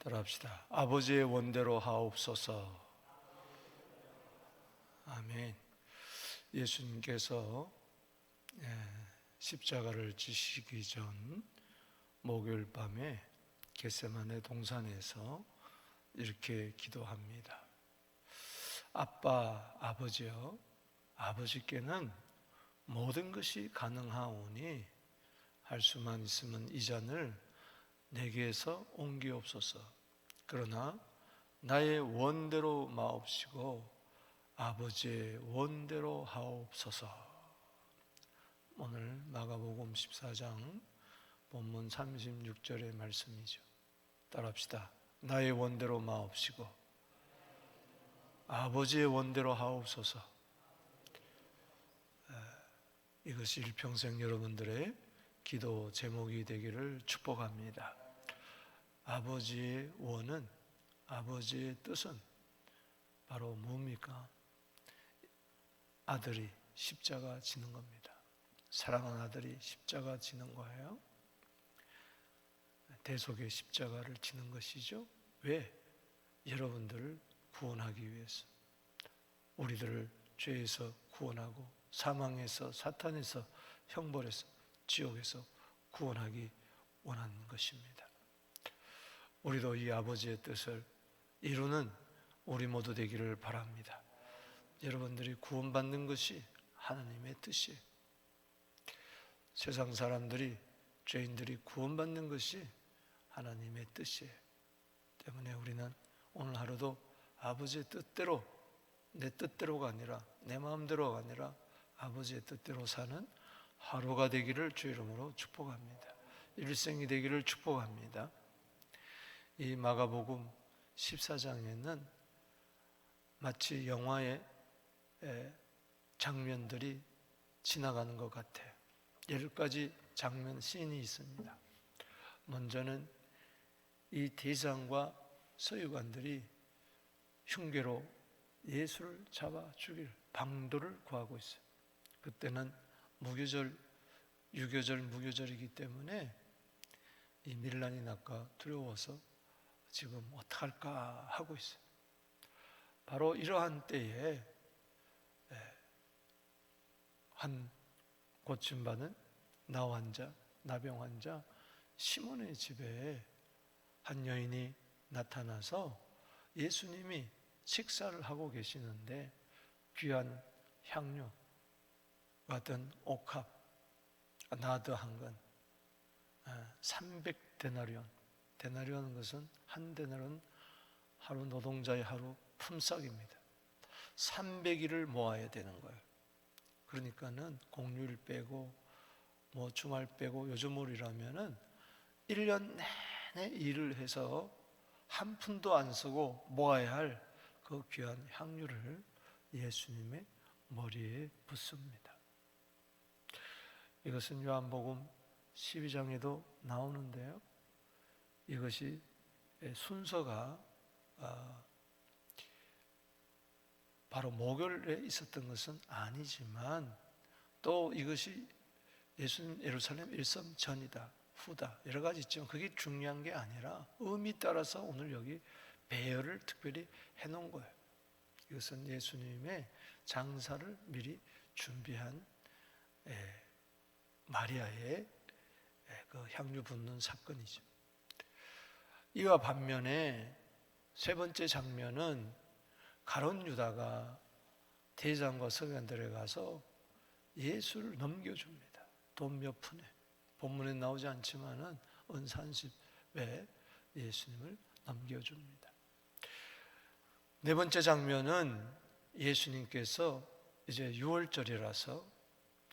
따라합시다. 아버지의 원대로 하옵소서. 아멘. 예수님께서 십자가를 지시기 전 목요일 밤에 겟세마네 동산에서 이렇게 기도합니다. 아빠, 아버지여, 아버지께는 모든 것이 가능하오니 할 수만 있으면 이 잔을 내게서 옮기옵소서. 그러나 나의 원대로 마옵시고 아버지의 원대로 하옵소서. 오늘 마가복음 14장 본문 36절의 말씀이죠. 따라합시다. 나의 원대로 마옵시고 아버지의 원대로 하옵소서. 이것이 일평생 여러분들의 기도 제목이 되기를 축복합니다. 아버지의 원은, 아버지의 뜻은 바로 뭡니까? 아들이 십자가 지는 겁니다. 사랑하는 아들이 십자가 지는 거예요. 대속의 십자가를 지는 것이죠. 왜? 여러분들을 구원하기 위해서, 우리들을 죄에서 구원하고 사망에서, 사탄에서, 형벌에서, 지옥에서 구원하기 원하는 것입니다. 우리도 이 아버지의 뜻을 이루는 우리 모두 되기를 바랍니다. 여러분들이 구원받는 것이 하나님의 뜻이에요. 세상 사람들이, 죄인들이 구원받는 것이 하나님의 뜻이에요. 때문에 우리는 오늘 하루도 아버지의 뜻대로, 내 뜻대로가 아니라, 내 마음대로가 아니라 아버지의 뜻대로 사는 하루가 되기를 주 이름으로 축복합니다. 일생이 되기를 축복합니다. 이 마가복음 14장에는 마치 영화의 장면들이 지나가는 것 같아요. 10가지 장면, 씬이 있습니다. 먼저는 이 대장과 서유관들이 흉계로 예수를 잡아 죽일 방도를 구하고 있어요. 그때는 유교절, 무교절이기 때문에 이 밀란이 날까 두려워서 지금 어떡할까 하고 있어요. 바로 이러한 때에 한 고침받은 나병 환자 시몬의 집에 한 여인이 나타나서 예수님이 식사를 하고 계시는데 귀한 향료 같은 옥합, 나드 한 건, 300데나리온. 데나리온은 것은 한 데나리온 하루 노동자의 하루 품삯입니다. 300일을 모아야 되는 거예요. 그러니까는 공휴일 빼고 뭐 주말 빼고 요즘으로 일하면은 1년 내내 일을 해서 한 푼도 안 쓰고 모아야 할 그 귀한 향유를 예수님의 머리에 붓습니다. 이것은 요한복음 12장에도 나오는데요. 이것이 순서가 바로 목요일에 있었던 것은 아니지만 또 이것이 예수님 예루살렘 일성 전이다, 후다, 여러 가지 있지만 그게 중요한 게 아니라 의미 따라서 오늘 여기 배열을 특별히 해놓은 거예요. 이것은 예수님의 장사를 미리 준비한 마리아의 그 향유 붓는 사건이죠. 이와 반면에 세 번째 장면은 가룟 유다가 대장과 서기관들에 가서 예수를 넘겨줍니다. 돈 몇 푼에, 본문에 나오지 않지만은 은 30에 예수님을 넘겨줍니다. 네 번째 장면은 예수님께서 이제 6월절이라서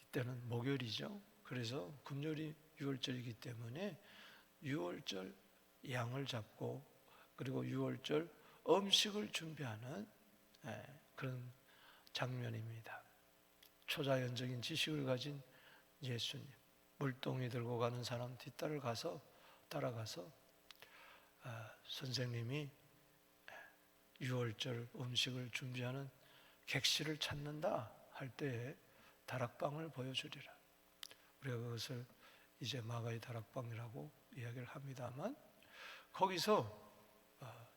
이때는 목요일이죠. 그래서 금요일이 6월절이기 때문에 6월절 양을 잡고 그리고 6월절 음식을 준비하는 그런 장면입니다. 초자연적인 지식을 가진 예수님, 물동이 들고 가는 사람 따라가서 선생님이 6월절 음식을 준비하는 객실을 찾는다 할 때에 다락방을 보여주리라. 우리가 그것을 이제 마가의 다락방이라고 이야기를 합니다만 거기서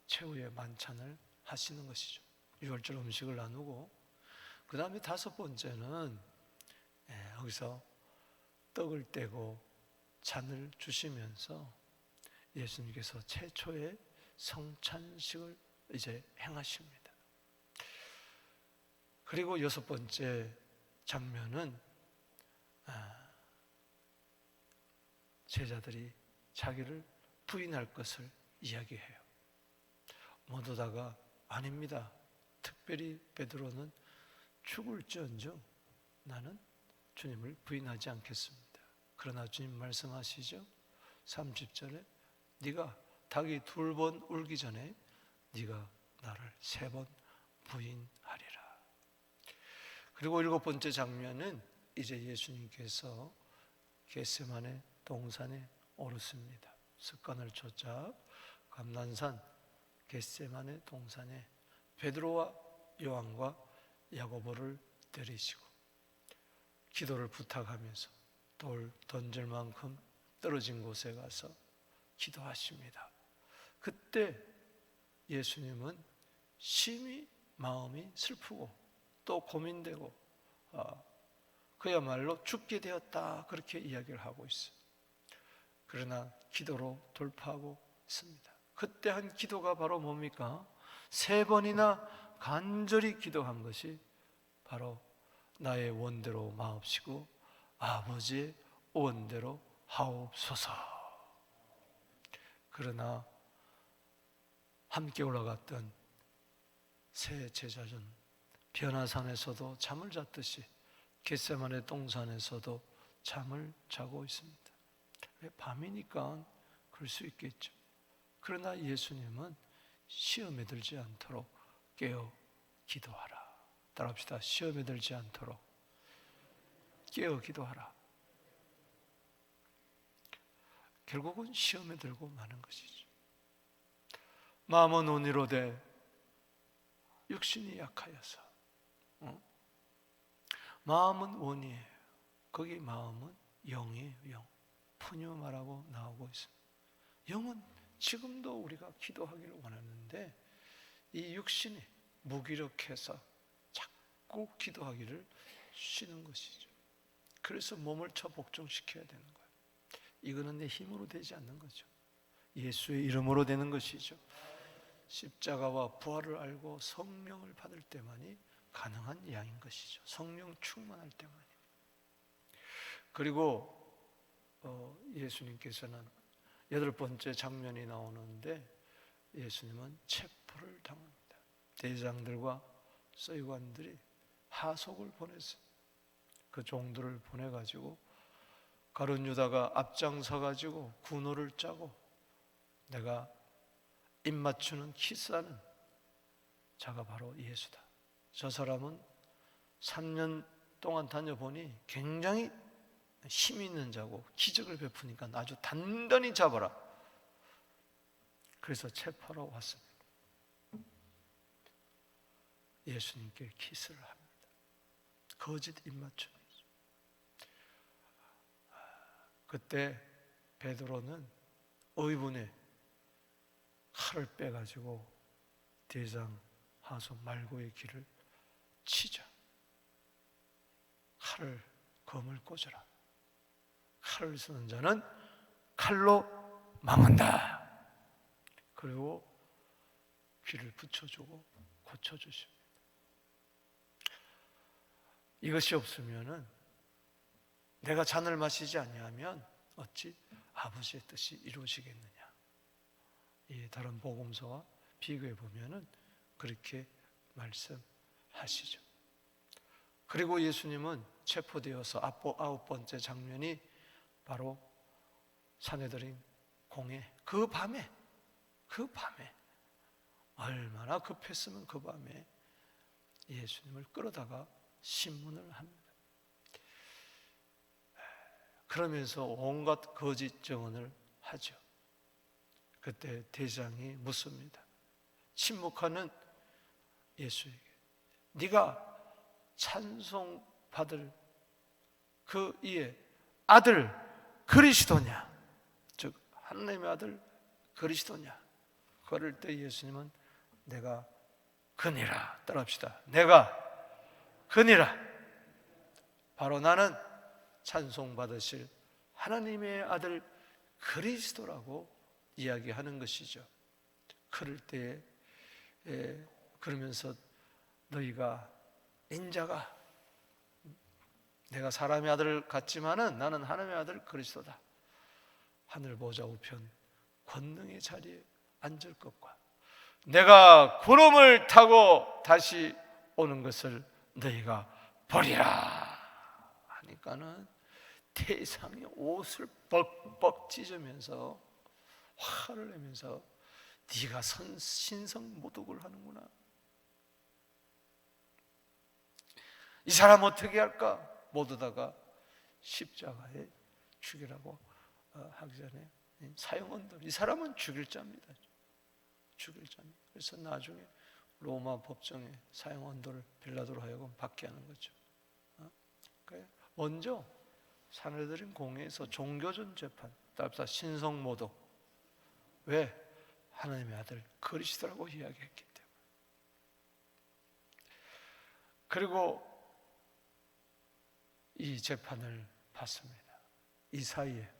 최후의 만찬을 하시는 것이죠. 유월절 음식을 나누고, 그 다음에 다섯 번째는 여기서 떡을 떼고 잔을 주시면서 예수님께서 최초의 성찬식을 이제 행하십니다. 그리고 여섯 번째 장면은 제자들이 자기를 부인할 것을 이야기해요. 모두 다가 아닙니다. 특별히 베드로는 죽을지언정 나는 주님을 부인하지 않겠습니다. 그러나 주님 말씀하시죠. 30절에 네가 닭이 2번 울기 전에 네가 나를 3번 부인하리라. 그리고 일곱 번째 장면은 이제 예수님께서 겟세마네 동산에 오르십니다. 습관을 쫓아 감난산 겟세마네 동산에 베드로와 요한과 야고보를 데리시고 기도를 부탁하면서 돌 던질 만큼 떨어진 곳에 가서 기도하십니다. 그때 예수님은 심히 마음이 슬프고 또 고민되고 그야말로 죽게 되었다 그렇게 이야기를 하고 있어요. 그러나 기도로 돌파하고 있습니다. 그때 한 기도가 바로 뭡니까? 3번이나 간절히 기도한 것이 바로 나의 원대로 마옵시고 아버지의 원대로 하옵소서. 그러나 함께 올라갔던 세 제자는 변화산에서도 잠을 잤듯이 겟세마네 동산에서도 잠을 자고 있습니다. 밤이니까 그럴 수 있겠죠. 그러나 예수님은 시험에 들지 않도록 깨어 기도하라. 따라합시다. 시험에 들지 않도록 깨어 기도하라. 결국은 시험에 들고 마는 것이죠. 마음은 온이로되 육신이 약하여서. 마음은 원이에요. 거기 마음은 영이에요. 영. 푸뉴마라고 나오고 있습니다. 영은 지금도 우리가 기도하기를 원하는데 이 육신이 무기력해서 자꾸 기도하기를 쉬는 것이죠. 그래서 몸을 복종시켜야 되는 거예요. 이거는 내 힘으로 되지 않는 거죠. 예수의 이름으로 되는 것이죠. 십자가와 부활을 알고 성령을 받을 때만이 가능한 양인 것이죠. 성령 충만할 때만이. 그리고 예수님께서는 8번째 장면이 나오는데 예수님은 체포를 당합니다. 대장들과 서기관들이 하속을 보냈어요. 그 종들을 보내가지고 가룟 유다가 앞장서가지고 군호를 짜고 내가 입 맞추는 키스하는 자가 바로 예수다. 저 사람은 3년 동안 다녀보니 굉장히 힘 있는 자고 기적을 베푸니까 아주 단단히 잡아라. 그래서 체포하러 왔습니다. 예수님께 키스를 합니다. 거짓 입맞춤이죠. 그때 베드로는 의분에 칼을 빼가지고 대장 하속 말고의 길을 치자. 칼을 검을 꽂아라. 칼을 쓰는 자는 칼로 망한다. 그리고 귀를 붙여주고 고쳐주십니다. 이것이 없으면은 내가 잔을 마시지 아니하면 어찌 아버지의 뜻이 이루어지겠느냐. 이 다른 복음서와 비교해 보면은 그렇게 말씀하시죠. 그리고 예수님은 체포되어서 9번째 장면이 바로 산헤드린 공회. 그 밤에 얼마나 급했으면 그 밤에 예수님을 끌어다가 신문을 합니다. 그러면서 온갖 거짓 증언을 하죠. 그때 대장이 묻습니다. 침묵하는 예수에게 네가 찬송받을 그 이의 아들 그리스도냐, 즉 하나님의 아들 그리스도냐. 그럴 때 예수님은 내가 그니라. 따라합시다. 내가 그니라. 바로 나는 찬송받으실 하나님의 아들 그리스도라고 이야기하는 것이죠. 그럴 때에 그러면서 너희가 인자가 내가 사람의 아들 같지만은 나는 하나님의 아들 그리스도다. 하늘 보좌 우편 권능의 자리에 앉을 것과 내가 구름을 타고 다시 오는 것을 너희가 보리라 하니까는 태상이 옷을 벅벅 찢으면서 화를 내면서 네가 신성모독을 하는구나. 이 사람 어떻게 할까? 모두다가 십자가에 죽이라고 하기 전에 사형언들, 이 사람은 죽일 자입니다. 죽일 자입니다. 그래서 나중에 로마 법정에 사형언도를 빌라도로 하여금 받게 하는 거죠. 먼저 사내들인 공회에서 종교전 재판, 따라서 신성모독. 왜? 하나님의 아들 그리스도라고 이야기했기 때문에. 그리고 이 재판을 받습니다. 이 사이에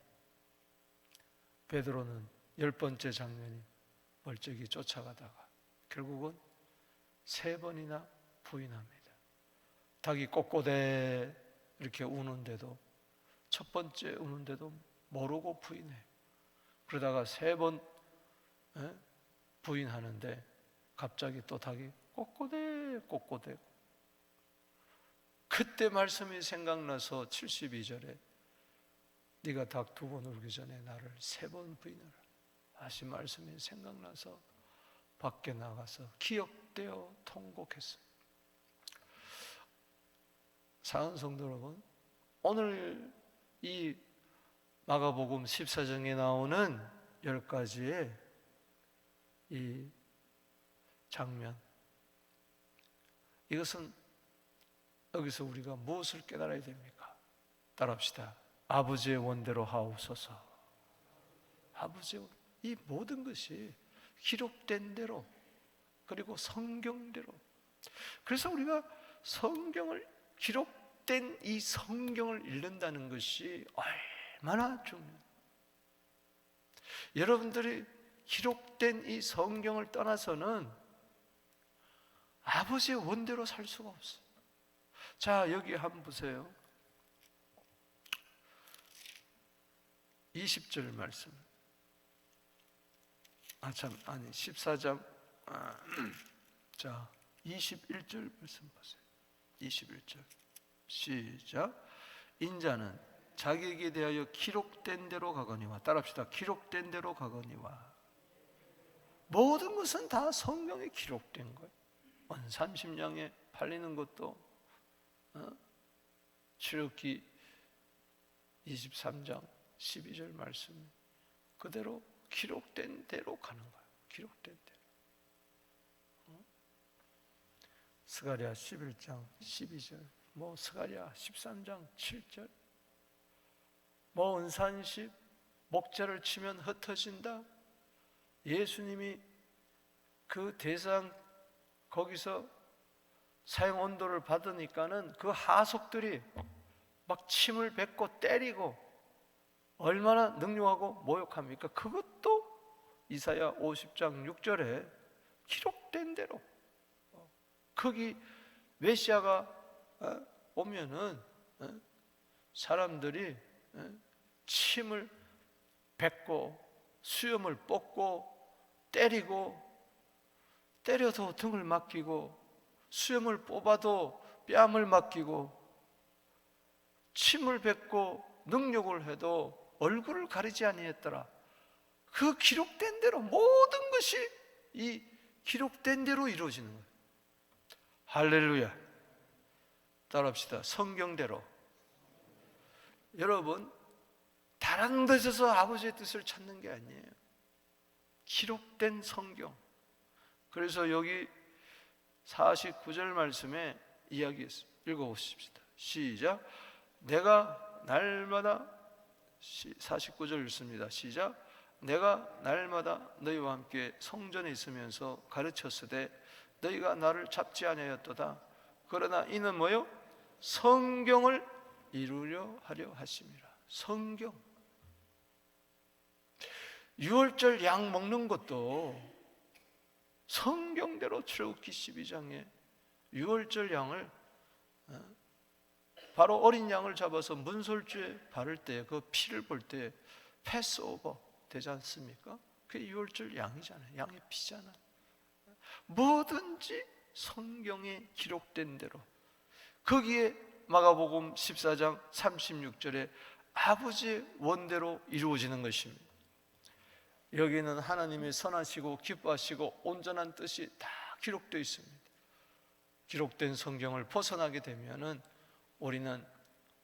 베드로는 10번째 장면이 멀쩡히 쫓아가다가 결국은 3번이나 부인합니다. 닭이 꼬꼬대 이렇게 우는데도, 첫 번째 우는데도 모르고 부인해. 그러다가 3번 부인하는데 갑자기 또 닭이 꼬꼬대 꼬꼬대. 그때 말씀이 생각나서 72절에 네가 닭 2번 울기 전에 나를 3번 부인하라 하신 말씀이 생각나서 밖에 나가서 기억되어 통곡했어요. 사랑하는 성도 여러분, 오늘 이 마가복음 14장에 나오는 10가지의 이 장면, 이것은 여기서 우리가 무엇을 깨달아야 됩니까? 따라합시다. 아버지의 원대로 하옵소서. 아버지의 이 모든 것이 기록된 대로, 그리고 성경대로. 그래서 우리가 성경을, 기록된 이 성경을 읽는다는 것이 얼마나 중요해요. 여러분들이 기록된 이 성경을 떠나서는 아버지의 원대로 살 수가 없어요. 자, 여기 한번 보세요. 20절 말씀. 14장. 자, 21절 말씀 보세요. 21절. 시작. 인자는 자기에게 대하여 기록된 대로 가거니와. 따라합시다. 기록된 대로 가거니와. 모든 것은 다 성경에 기록된 거예요. 원 30냥에 팔리는 것도 출애굽기 23장 12절 말씀 그대로 기록된 대로 가는 거예요. 기록된 대로. 스가랴 11장 12절, 스가랴 13장 7절, 은산십 목자를 치면 흩어진다. 예수님이 그 대상 거기서 사형 언도를 받으니까는 그 하속들이 막 침을 뱉고 때리고 얼마나 능욕하고 모욕합니까? 그것도 이사야 50장 6절에 기록된 대로. 거기 메시아가 오면은 사람들이 침을 뱉고 수염을 뽑고 때리고, 때려도 등을 맡기고 수염을 뽑아도 뺨을 맡기고 침을 뱉고 능욕을 해도 얼굴을 가리지 아니했더라. 그 기록된 대로 모든 것이 이 기록된 대로 이루어지는 거예요. 할렐루야. 따라합시다. 성경대로. 여러분, 다른 데서 아버지의 뜻을 찾는 게 아니에요. 기록된 성경. 그래서 여기 49절 말씀에 이야기했어요. 읽어보십시다. 시작. 내가 날마다 49절 읽습니다. 시작. 내가 날마다 너희와 함께 성전에 있으면서 가르쳤으되 너희가 나를 잡지 아니하였도다. 그러나 이는 뭐요? 성경을 이루려 하려 하심이라. 성경. 유월절 양 먹는 것도 성경대로 출애굽기 12장에 유월절 양을 바로 어린 양을 잡아서 문설주에 바를 때 그 피를 볼 때 패스오버 되지 않습니까? 그게 유월절 양이잖아요. 양의 피잖아요. 뭐든지 성경에 기록된 대로, 거기에 마가복음 14장 36절에 아버지의 원대로 이루어지는 것입니다. 여기는 하나님의 선하시고 기뻐하시고 온전한 뜻이 다 기록되어 있습니다. 기록된 성경을 벗어나게 되면은 우리는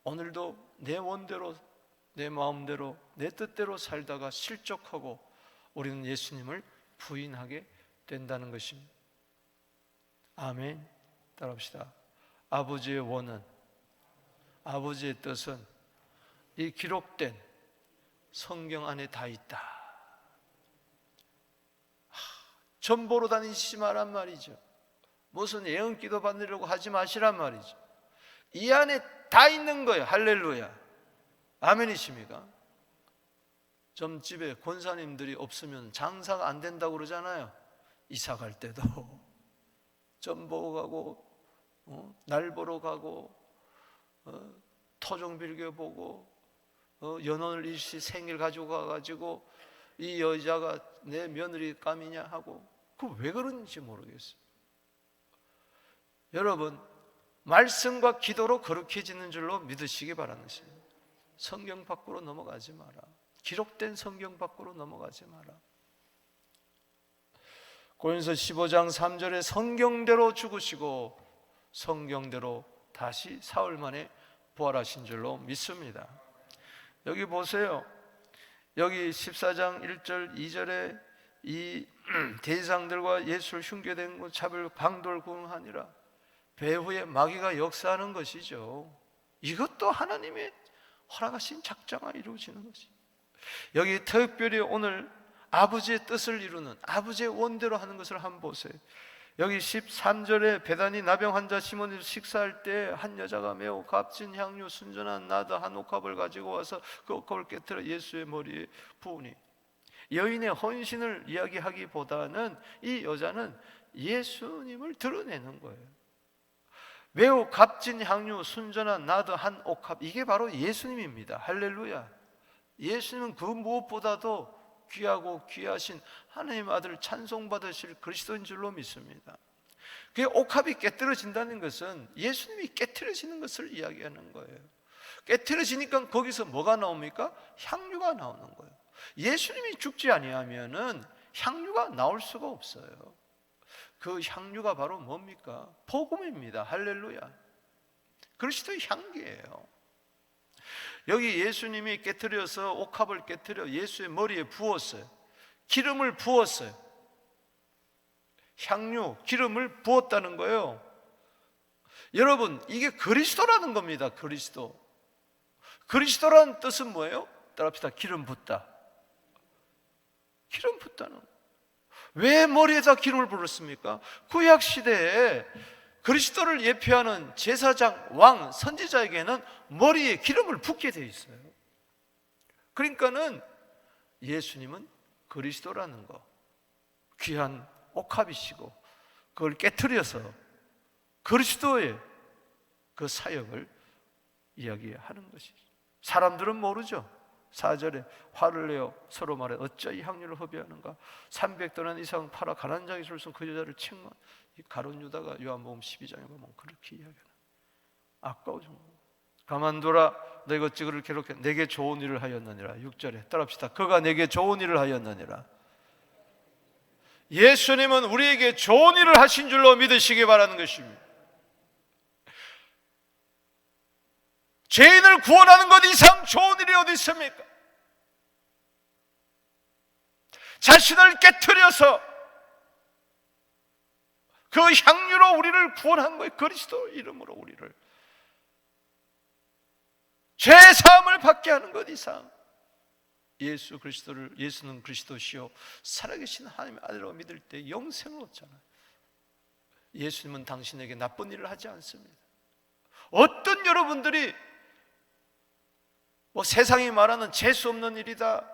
오늘도 내 원대로, 내 마음대로, 내 뜻대로 살다가 실족하고 우리는 예수님을 부인하게 된다는 것입니다. 아멘. 따라합시다. 아버지의 원은, 아버지의 뜻은 이 기록된 성경 안에 다 있다. 전 보러 다니시지 말란 말이죠. 무슨 예언기도 받으려고 하지 마시란 말이죠. 이 안에 다 있는 거예요. 할렐루야. 아멘이십니까? 점집에 권사님들이 없으면 장사가 안 된다고 그러잖아요. 이사 갈 때도 점 보러 가고, 날 보러 가고, 토종 빌겨 보고, 연월 일시 생일 가지고 가가지고 이 여자가 내 며느리 감이냐 하고, 그 왜 그런지 모르겠어요. 여러분, 말씀과 기도로 거룩해지는 줄로 믿으시기 바라는 것입니다. 성경 밖으로 넘어가지 마라. 기록된 성경 밖으로 넘어가지 마라. 고린도서 15장 3절에 성경대로 죽으시고 성경대로 다시 사흘 만에 부활하신 줄로 믿습니다. 여기 보세요. 여기 14장 1절 2절에 이 대상들과 예수를 흉계된 것 잡을 방돌궁하니라. 배후에 마귀가 역사하는 것이죠. 이것도 하나님의 허락하신 작정화 이루어지는 것입니다. 여기 특별히 오늘 아버지의 뜻을 이루는, 아버지의 원대로 하는 것을 한번 보세요. 여기 13절에 베다니 나병 환자 시몬이 식사할 때 한 여자가 매우 값진 향유 순전한 나드 한 옥합을 가지고 와서 그 옥합을 깨뜨려 예수의 머리에 부으니, 여인의 헌신을 이야기하기보다는 이 여자는 예수님을 드러내는 거예요. 매우 값진 향유 순전한 나드 한 옥합, 이게 바로 예수님입니다. 할렐루야. 예수님은 그 무엇보다도 귀하고 귀하신 하나님 아들 찬송받으실 그리스도인 줄로 믿습니다. 그 옥합이 깨트려진다는 것은 예수님이 깨트려지는 것을 이야기하는 거예요. 깨트려지니까 거기서 뭐가 나옵니까? 향유가 나오는 거예요. 예수님이 죽지 아니하면은 향유가 나올 수가 없어요. 그 향유가 바로 뭡니까? 복음입니다. 할렐루야. 그리스도의 향기예요. 여기 예수님이 깨트려서 옥합을 깨트려 예수의 머리에 부었어요. 기름을 부었어요. 향유, 기름을 부었다는 거예요. 여러분, 이게 그리스도라는 겁니다. 그리스도. 그리스도라는 뜻은 뭐예요? 따라합시다. 기름 붓다. 기름 붓다는 거예요. 왜 머리에다 기름을 부었습니까? 구약 시대에 그리스도를 예표하는 제사장, 왕, 선지자에게는 머리에 기름을 붓게 되어 있어요. 그러니까는 예수님은 그리스도라는 거, 귀한 옥합이시고 그걸 깨트려서 그리스도의 그 사역을 이야기하는 것이죠. 사람들은 모르죠. 4절에 화를 내어 서로 말해 어찌 향유를 허비하는가. 300도난 이상 팔아 가난한 자에게 줄선 그 여자를 책망. 이 가룟 유다가 요한복음 12장에 보면 그렇게 이야기하는, 아까워 정말. 가만두라, 너희가 어찌 그를 괴롭게 내게 좋은 일을 하였느니라. 6절에 따라합시다. 그가 내게 좋은 일을 하였느니라. 예수님은 우리에게 좋은 일을 하신 줄로 믿으시기 바라는 것입니다. 죄인을 구원하는 것 이상 좋은 일이 어디 있습니까? 자신을 깨트려서 그 향유로 우리를 구원한 거예요. 그리스도 이름으로 우리를 죄사함을 받게 하는 것 이상 예수는 그리스도시요 살아계신 하나님의 아들이라고 믿을 때 영생을 얻잖아요. 예수님은 당신에게 나쁜 일을 하지 않습니다. 어떤 여러분들이 세상이 말하는 재수 없는 일이다,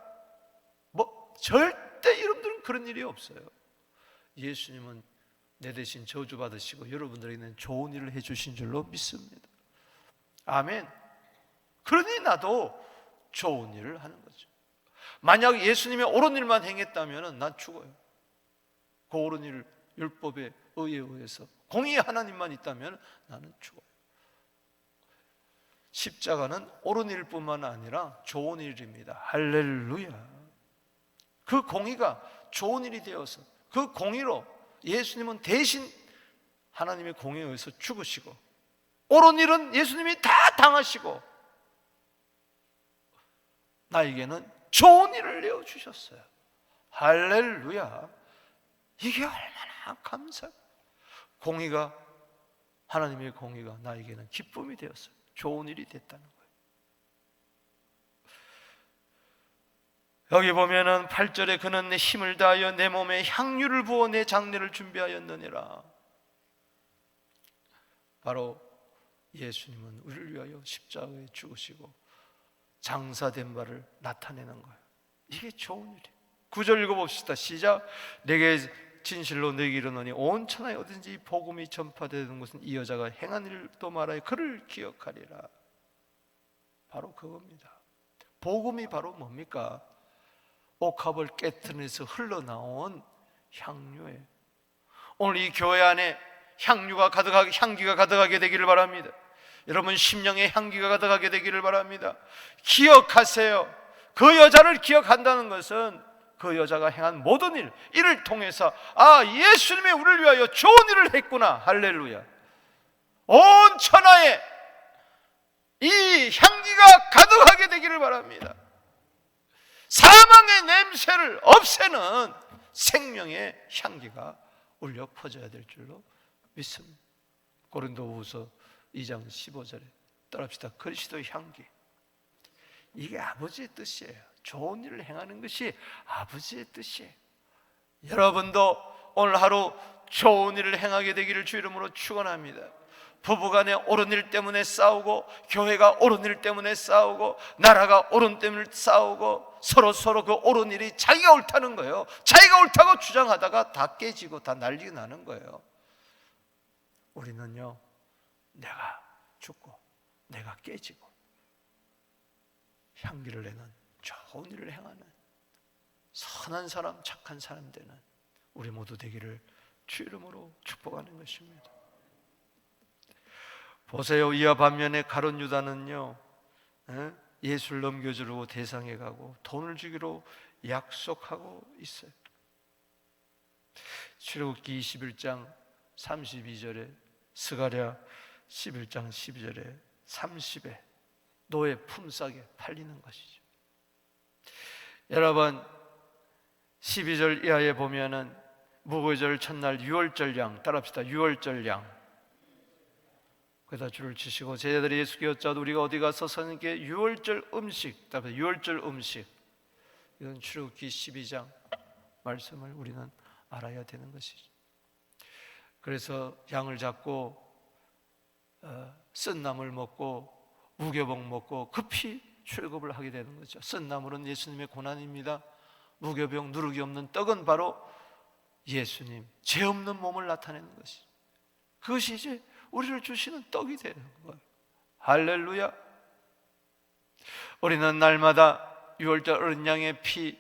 절대 여러분들은 그런 일이 없어요. 예수님은 내 대신 저주받으시고 여러분들에게는 좋은 일을 해주신 줄로 믿습니다. 아멘. 그러니 나도 좋은 일을 하는 거죠. 만약 예수님이 옳은 일만 행했다면 난 죽어요. 그 옳은 일을 율법의 의에 의해서 공의의 하나님만 있다면 나는 죽어요. 십자가는 옳은 일뿐만 아니라 좋은 일입니다. 할렐루야. 그 공의가 좋은 일이 되어서 그 공의로 예수님은 대신 하나님의 공의에 의해서 죽으시고, 옳은 일은 예수님이 다 당하시고 나에게는 좋은 일을 내어주셨어요. 할렐루야. 이게 얼마나 감사해요. 공의가, 하나님의 공의가 나에게는 기쁨이 되었어요. 좋은 일이 됐다는 거예요. 여기 보면은 8절에 그는 내 힘을 다하여 내 몸에 향유를 부어 내 장례를 준비하였느니라. 바로 예수님은 우리를 위하여 십자가에 죽으시고 장사된 바를 나타내는 거예요. 이게 좋은 일이에요. 9절 읽어봅시다. 시작. 내게 진실로 내게 이르노니 온 천하에 어딘지 복음이 전파되는 것은 이 여자가 행한 일도 말하여 그를 기억하리라. 바로 그겁니다. 복음이 바로 뭡니까? 옥합을 깨트려서 흘러나온 향유예요. 오늘 이 교회 안에 향기가 가득하게 되기를 바랍니다. 여러분 심령에 향기가 가득하게 되기를 바랍니다. 기억하세요. 그 여자를 기억한다는 것은 그 여자가 행한 모든 이를 통해서 예수님이 우리를 위하여 좋은 일을 했구나. 할렐루야. 온 천하에 이 향기가 가득하게 되기를 바랍니다. 사망의 냄새를 없애는 생명의 향기가 울려 퍼져야 될 줄로 믿습니다. 고린도후서 2장 15절에 따라합시다. 그리스도의 향기. 이게 아버지의 뜻이에요. 좋은 일을 행하는 것이 아버지의 뜻이에요. 여러분도 오늘 하루 좋은 일을 행하게 되기를 주 이름으로 축원합니다. 부부간에 옳은 일 때문에 싸우고, 교회가 옳은 일 때문에 싸우고, 나라가 옳은 일 때문에 싸우고, 서로 그 옳은 일이 자기가 옳다는 거예요. 자기가 옳다고 주장하다가 다 깨지고 다 난리가 나는 거예요. 우리는요, 내가 죽고 내가 깨지고 향기를 내는 좋은 일을 행하는 선한 사람, 착한 사람 되는 우리 모두 되기를 주 이름으로 축복하는 것입니다. 보세요. 이와 반면에 가룟 유다는요, 예수를 넘겨주려고 대상에 가고 돈을 주기로 약속하고 있어요. 출애굽기 21장 32절에, 스가랴 11장 12절에 30에 노예 품삯에 팔리는 것이죠. 여러분 12절 이하에 보면은 무교절 첫날 유월절 양, 따라합시다. 유월절 양. 그다 줄을 치시고 제자들이 예수께 여짜도 우리가 어디 가서 선생님께 유월절 음식, 따라합시다. 유월절 음식. 이건 출애굽기 12장 말씀을 우리는 알아야 되는 것이죠. 그래서 양을 잡고 쓴 나물 먹고 무교병 먹고 급히 출애굽을 하게 되는 거죠. 쓴 나물은 예수님의 고난입니다. 무교병, 누룩이 없는 떡은 바로 예수님 죄 없는 몸을 나타내는 것이죠. 그것이 이제 우리를 주시는 떡이 되는 거예요. 할렐루야. 우리는 날마다 유월절 어린 양의 피,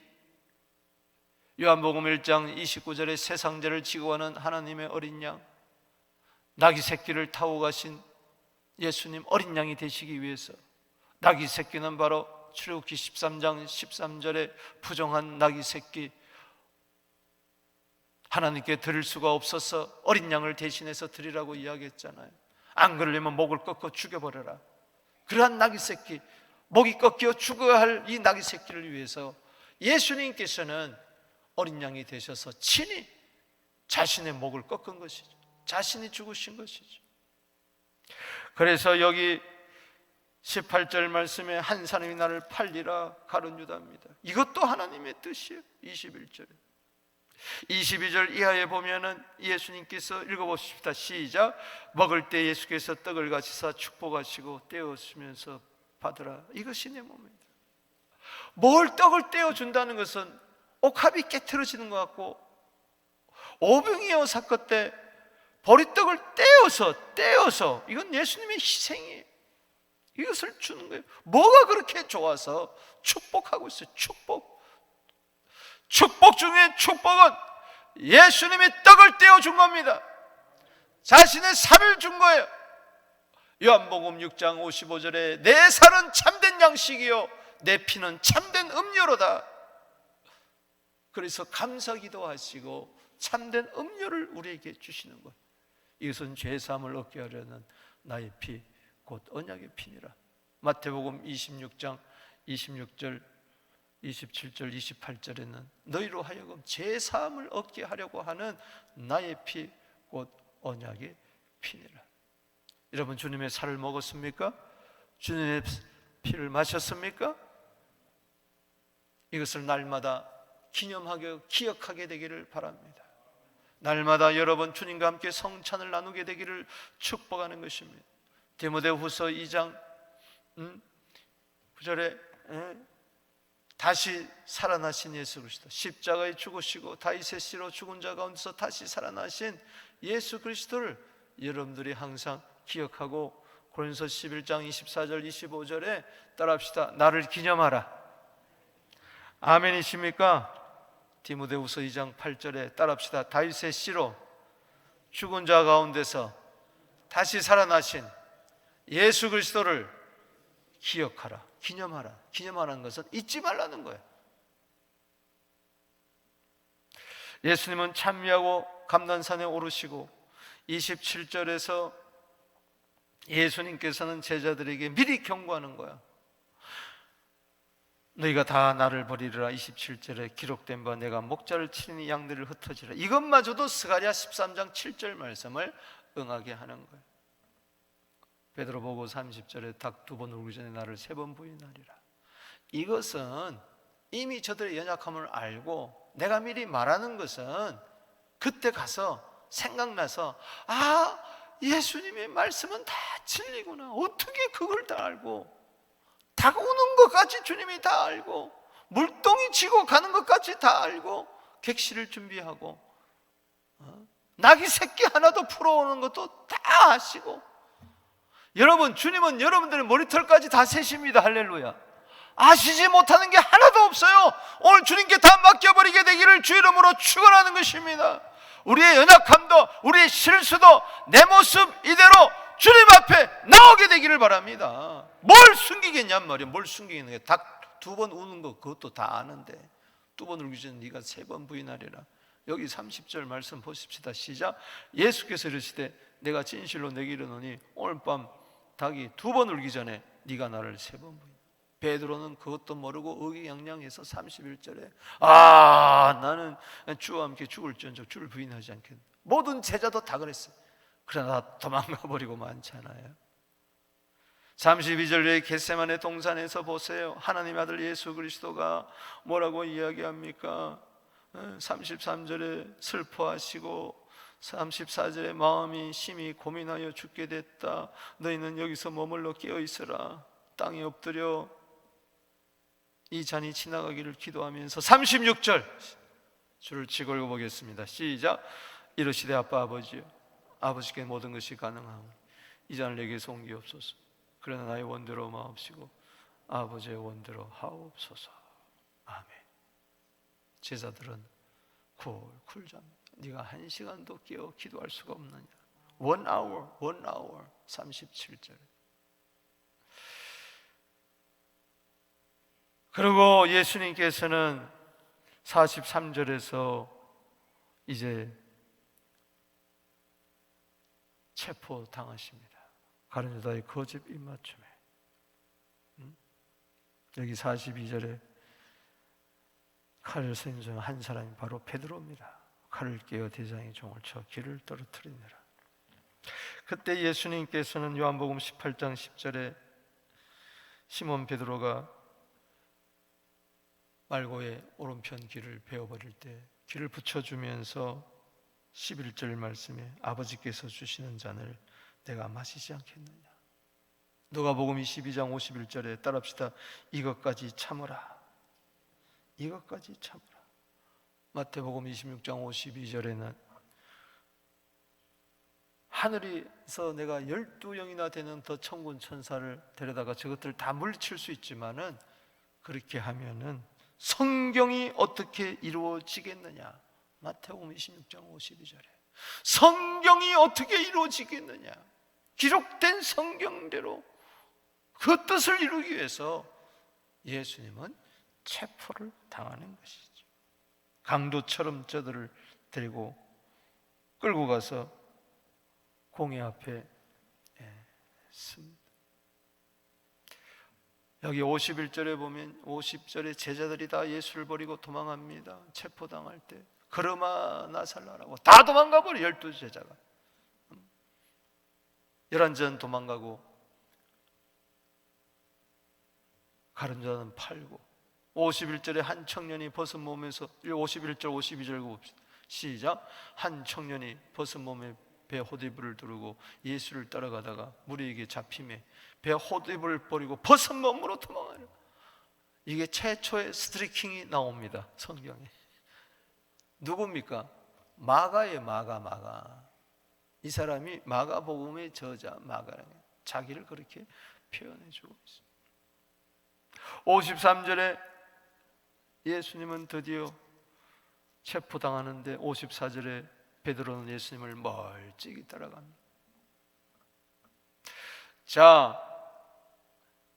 요한복음 1장 29절에 세상죄를 지고 가는 하나님의 어린 양, 나귀 새끼를 타고 가신 예수님 어린 양이 되시기 위해서, 나귀 새끼는 바로 출애굽기 13장 13절에 부정한 나귀 새끼, 하나님께 드릴 수가 없어서 어린 양을 대신해서 드리라고 이야기했잖아요. 안 그러려면 목을 꺾어 죽여버려라. 그러한 나귀 새끼, 목이 꺾여 죽어야 할 이 나귀 새끼를 위해서 예수님께서는 어린 양이 되셔서 친히 자신의 목을 꺾은 것이죠. 자신이 죽으신 것이죠. 그래서 여기 18절 말씀에 한 사람이 나를 팔리라 가룟 유다입니다. 이것도 하나님의 뜻이에요. 21절에 22절 이하에 보면은 예수님께서 읽어보십시다. 시작. 먹을 때 예수께서 떡을 가지사 축복하시고 떼어주면서 받으라. 이것이 내 몸이다. 뭘 떡을 떼어준다는 것은 옥합이 깨트려지는 것 같고, 오병이어 사건 때 보리떡을 떼어서 이건 예수님의 희생이에요. 이것을 주는 거예요. 뭐가 그렇게 좋아서 축복하고 있어요. 축복 중에 축복은 예수님이 떡을 떼어준 겁니다. 자신의 살을 준 거예요. 요한복음 6장 55절에 내 살은 참된 양식이요 내 피는 참된 음료로다. 그래서 감사기도 하시고 참된 음료를 우리에게 주시는 것. 이것은 죄사함을 얻게 하려는 나의 피 곧 언약의 피니라. 마태복음 26장 26절 27절 28절에는 너희로 하여금 죄사함을 얻게 하려고 하는 나의 피 곧 언약의 피니라. 여러분, 주님의 살을 먹었습니까? 주님의 피를 마셨습니까? 이것을 날마다 기념하게 기억하게 되기를 바랍니다. 날마다 여러분 주님과 함께 성찬을 나누게 되기를 축복하는 것입니다. 디모데후서 2장 9절에 다시 살아나신 예수 그리스도, 십자가에 죽으시고 다윗의 씨로 죽은 자 가운데서 다시 살아나신 예수 그리스도를 여러분들이 항상 기억하고, 고린도서 11장 24절 25절에 따라합시다. 나를 기념하라. 아멘이십니까? 디모데후서 2장 8절에 따라합시다. 다윗의 씨로 죽은 자 가운데서 다시 살아나신 예수 그리스도를 기억하라, 기념하라. 기념하라는 것은 잊지 말라는 거예요. 예수님은 찬미하고 감난산에 오르시고 27절에서 예수님께서는 제자들에게 미리 경고하는 거야. 너희가 다 나를 버리리라. 27절에 기록된 바 내가 목자를 치니 양들을 흩어지라. 이것마저도 스가랴 13장 7절 말씀을 응하게 하는 거예요. 베드로보고 30절에 닭 2번 울기 전에 나를 3번 부인하리라. 이것은 이미 저들의 연약함을 알고, 내가 미리 말하는 것은 그때 가서 생각나서 예수님의 말씀은 다 진리구나. 어떻게 그걸 다 알고, 다가오는 것까지 주님이 다 알고, 물동이 지고 가는 것까지 다 알고, 객실을 준비하고, 낙이 새끼 하나도 풀어오는 것도 다 아시고. 여러분, 주님은 여러분들의 머리털까지 다 세십니다. 할렐루야. 아시지 못하는 게 하나도 없어요. 오늘 주님께 다 맡겨버리게 되기를 주 이름으로 축원하는 것입니다. 우리의 연약함도 우리의 실수도 내 모습 이대로 주님 앞에 나오게 되기를 바랍니다. 뭘 숨기겠냔 말이야. 뭘 숨기겠는 게, 닭 2번 우는 거 그것도 다 아는데 2번 울기 전에 네가 3번 부인하리라. 여기 30절 말씀 보십시다. 시작. 예수께서 이르시되 내가 진실로 내게 이르노니 오늘 밤 닭이 2번 울기 전에 네가 나를 3번 부인. 베드로는 그것도 모르고 의기양양해서 31절에 나는 주와 함께 죽을지언정 주를 부인하지 않겠다. 모든 제자도 다 그랬어요. 그러나 도망가 버리고 많잖아요. 32절에 겟세마네 동산에서 보세요. 하나님 아들 예수 그리스도가 뭐라고 이야기합니까? 33절에 슬퍼하시고 34절에 마음이 심히 고민하여 죽게 됐다. 너희는 여기서 머물러 깨어있으라. 땅에 엎드려 이 잔이 지나가기를 기도하면서 36절 줄을 치고 읽어보겠습니다. 시작. 이르시되 아빠 아버지여, 아버지께 모든 것이 가능하오니 이 잔을 내게서 옮기옵소서. 그러나 나의 원대로 마옵시고 아버지의 원대로 하옵소서. 아멘. 제자들은 쿨쿨 잡니다. 네가 1시간도 깨어 기도할 수가 없느냐. 1 hour 37절. 그리고 예수님께서는 43절에서 이제 체포당하십니다. 가룟 유다의 거짓 입맞춤에. 여기 42절에 칼을 쓰는 중 한 사람이 바로 베드로입니다. 칼을 깨어 대장의 종을 쳐 귀를 떨어뜨리니라. 그때 예수님께서는 요한복음 18장 10절에 시몬 베드로가 말고의 오른편 귀를 베어버릴 때 귀를 붙여주면서 11절 말씀에 아버지께서 주시는 잔을 내가 마시지 않겠느냐. 누가복음 22장 51절에 따라합시다. 이것까지 참으라. 이것까지 참으라. 마태복음 26장 52절에는 하늘에서 내가 12영이나 되는 더 천군 천사를 데려다가 저것들을 다 물리칠 수 있지만은 그렇게 하면은 성경이 어떻게 이루어지겠느냐. 마태복음 26장 52절에 성경이 어떻게 이루어지겠느냐. 기록된 성경대로 그 뜻을 이루기 위해서 예수님은 체포를 당하는 것이죠. 강도처럼 저들을 데리고 끌고 가서 공회 앞에 씁니다. 여기 51절에 보면 50절에 제자들이 다 예수를 버리고 도망합니다. 체포당할 때 그러마 나살라라고 다 도망가 버려. 12제자가 11전 도망가고 가른 자는 팔고 51절에 한 청년이 벗은 몸에서 51절 52절 봅시다. 시작. 한 청년이 벗은 몸에 배 헛이불을 두르고 예수를 따라가다가 무리에게 잡힘에 배 헛이불을 버리고 벗은 몸으로 도망하려. 이게 최초의 스트리킹이 나옵니다. 성경에. 누굽니까? 마가의 마가. 이 사람이 마가복음의 저자 마가라는 자기를 그렇게 표현해주고 있습니다. 53절에 예수님은 드디어 체포당하는데 54절에 베드로는 예수님을 멀찍이 따라갑니다. 자,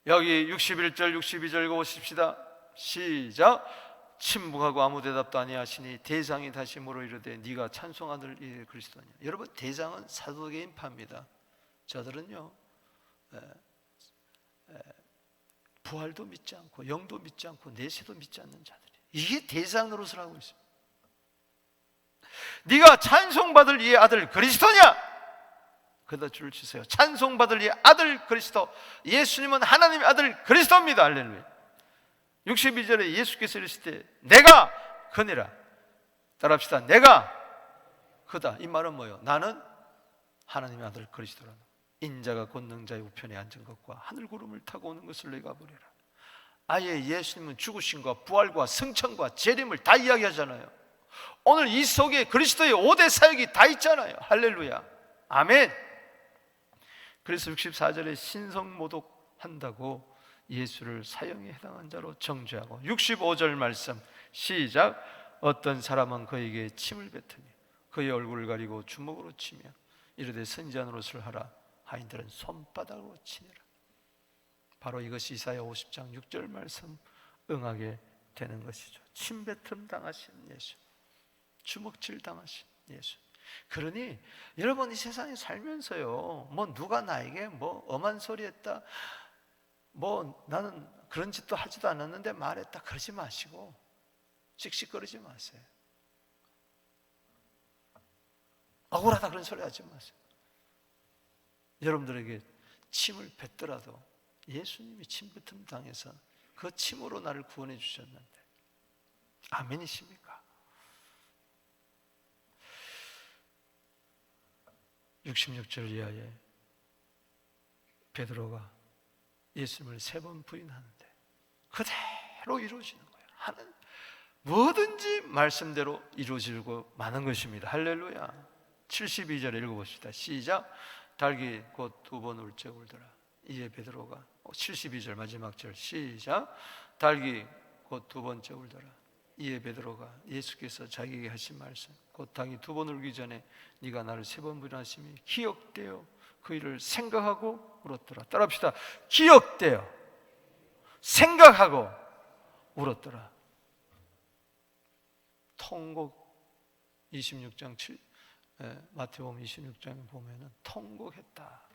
여기 61절 62절 읽어보십시다. 시작. 침묵하고 아무 대답도 아니하시니 대장이 다시 물어 이르되 네가 찬송하는 이 그리스도냐. 여러분, 대장은 사두개인파입니다. 저들은요 부활도 믿지 않고 영도 믿지 않고 내세도 믿지 않는 자들이, 이게 대장 노릇을 하고 있습니다. 네가 찬송받을 이의 아들 그리스도냐? 그다 줄을 치세요. 찬송받을 이의 아들 그리스도, 예수님은 하나님의 아들 그리스도입니다. 할렐루야. 62절에 예수께서 이르실 때 내가 그니라. 따라합시다. 내가 그다. 이 말은 뭐예요? 나는 하나님의 아들 그리스도라는, 인자가 권능자의 우편에 앉은 것과 하늘 구름을 타고 오는 것을 내가 보리라. 아예 예수님은 죽으심과 부활과 승천과 재림을 다 이야기하잖아요. 오늘 이 속에 그리스도의 5대 사역이 다 있잖아요. 할렐루야. 아멘. 그래서 64절에 신성모독한다고 예수를 사형에 해당한 자로 정죄하고, 65절 말씀 시작. 어떤 사람은 그에게 침을 뱉으니 그의 얼굴을 가리고 주먹으로 치며 이르되 선지자 노릇을 하라. 하인들은 손바닥으로 치니라. 바로 이것이 이사야 50장 6절 말씀 응하게 되는 것이죠. 침뱉음 당하신 예수, 주먹질 당하신 예수. 그러니 여러분, 이 세상에 살면서요, 뭐 누가 나에게 뭐 엄한 소리 했다, 뭐 나는 그런 짓도 하지도 않았는데 말했다, 그러지 마시고 씩씩거리지 마세요. 억울하다 그런 소리 하지 마세요. 여러분들에게 침을 뱉더라도 예수님이 침뱉음 당해서 그 침으로 나를 구원해 주셨는데, 아멘이십니까? 66절 이하에 베드로가 예수님을 3번 부인하는데 그대로 이루어지는 거예요. 하는 뭐든지 말씀대로 이루어지고 마는 것입니다. 할렐루야. 72절 읽어봅시다. 시작. 달기 곧 2번 울적 울더라. 이에 베드로가 72절 마지막 절 시작. 달기 곧 2번째 울더라. 이에 베드로가 예수께서 자기에게 하신 말씀, 곧 닭이 2번 울기 전에 네가 나를 3번 부인하심이 기억되어 그 일을 생각하고 울었더라. 따라합시다. 기억되어 생각하고 울었더라. 통곡 26장 7 마태복음 26장에 보면은 통곡했다.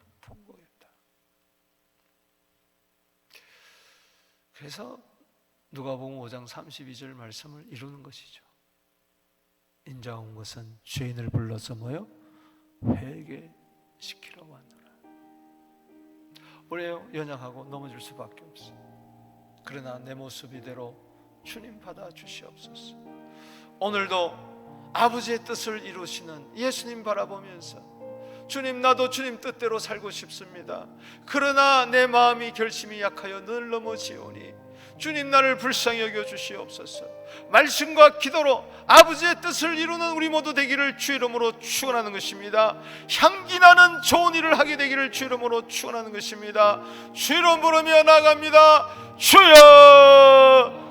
그래서 누가복음 5장 32절 말씀을 이루는 것이죠. 인자가 온 것은 죄인을 불러서 뭐요? 회개시키러 왔노라. 우리요 연약하고 넘어질 수밖에 없어요. 그러나 내 모습 이대로 주님 받아 주시옵소서. 오늘도 아버지의 뜻을 이루시는 예수님 바라보면서 주님, 나도 주님 뜻대로 살고 싶습니다. 그러나 내 마음이 결심이 약하여 늘 넘어지오니 주님, 나를 불쌍히 여겨 주시옵소서. 말씀과 기도로 아버지의 뜻을 이루는 우리 모두 되기를 주 이름으로 축원하는 것입니다. 향기나는 좋은 일을 하게 되기를 주 이름으로 축원하는 것입니다. 주 이름 부르며 나아갑니다. 주여!